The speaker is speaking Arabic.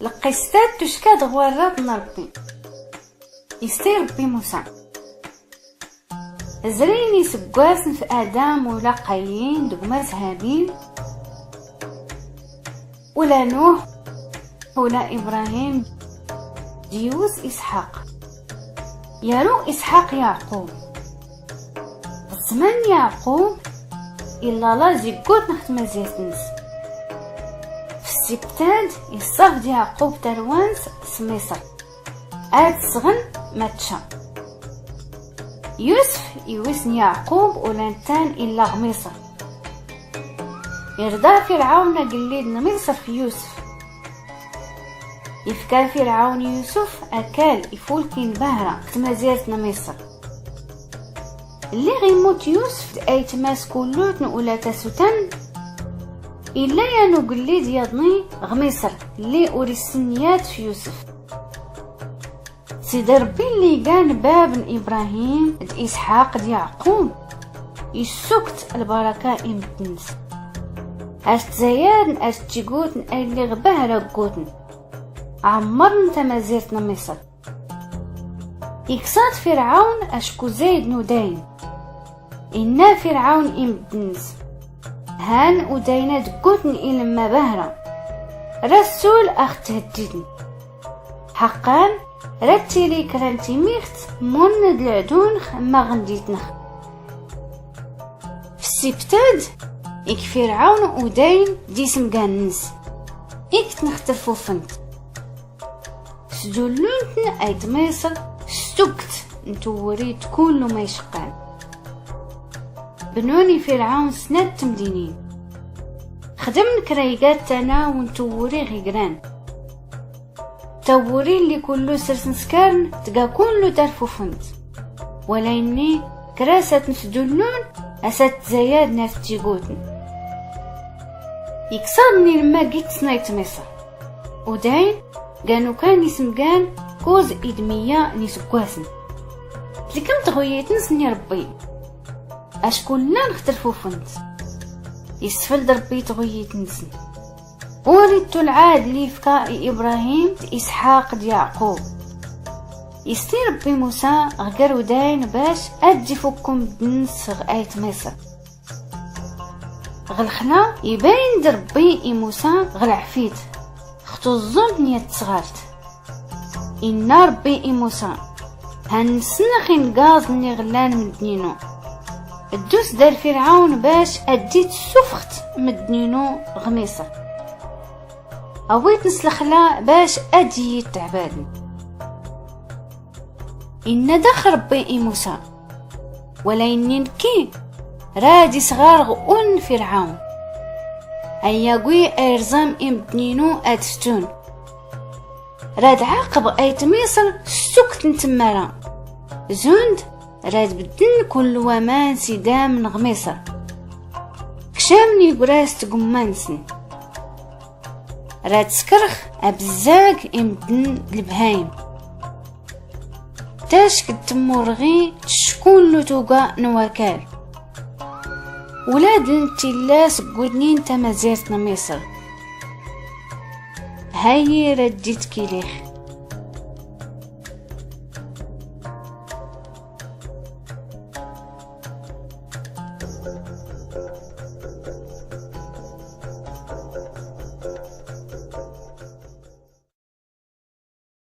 القصات تشكاد غوارات نربي يستير ربي موسى زريني سقواسن في آدم ولا قايين دقماس هابيل ولا نوح ولا إبراهيم ديوس إسحاق يارو إسحاق يعقوب زمان يعقوب إلا لا زيقوت نختم زيتنس في السبتاد يصاف يعقوب تروانس سميصر آد صغن ماتشا يوسف يوسن يعقوب ولانتان إلا غميصر يرضى فرعون قليد نميصر في يوسف يفكا فرعون يوسف أكال يفولكين بهرة كتمازيرتنا مصر اللي غيموت يوسف ايت ماس كلوت نقولا تاسوتان إلا يانو قليد يضني غميصر اللي أولي السنيات في يوسف سيد ربي اللي كان باب إبراهيم د إسحاق د يعقوب يسكت البركة إمتنس أشت زياد أشت تيقوتن اللي غباه رقوتن عمرن تمازيرتنا مصر يكسات فرعون أشكو زيد نودين إنا فرعون إمتنس هان ودينا دقوتن إلى ما بهرة رسول أخت تهددن حقا رتي لي كرانتي ميخت موند العدون ما غنديتنخ في السبتاد إك فرعون ودين ديسم قاننس إك نختفو فنت سدولونتن أيد ميصر سكت نتوري تكون له ما يشقان بنوني فرعون سناد تمدينين خدمن كريقات تانا ونتوري غيقران توري اللي كله سرسن سكارن تقا كله دارفو فنت ولا إني كراسة نفدولون أسات زياد نافتيقوتن يكسرني لما جيت سنايت مصر وداين قانو كان يسمقان كوز إدمية نيسكواسن لكم تغويت نسني ربي أشكولنا نختلفو فنت يسفل دربي تغويت نسن وريتو العاد لي فكا إبراهيم إسحاق د يعقوب يستي ربي موسى غقرو داين باش أدي فكم بنس غايت مصر غلخنا يبين دربي موسى غلعفيت اختو الظلم نيت صغارت إن ربي موسى هنسنخ نقاز ني غلان مدنينو الدوس دار فرعون باش أديت سفخت مدنينو غميصر أويت نسلخلا باش أدي التعبادن إن دخل ربي موسى ولا إنكي رادي صغار غؤن فرعون أيا قوي أرزام إمدنينو أدفتون راد عاقب أيت ميصر سكت نتمارا زوند راد بدن كل ومان سيدام نغميصر كشامني قراس تقمانسن راد سكرخ أبزاق إمدن البهايم تاشك التمورغي تشكون له توقع نواكال ولاد الانتلاس قدنين تمازيرتنا مصر هاي رديت كيليخ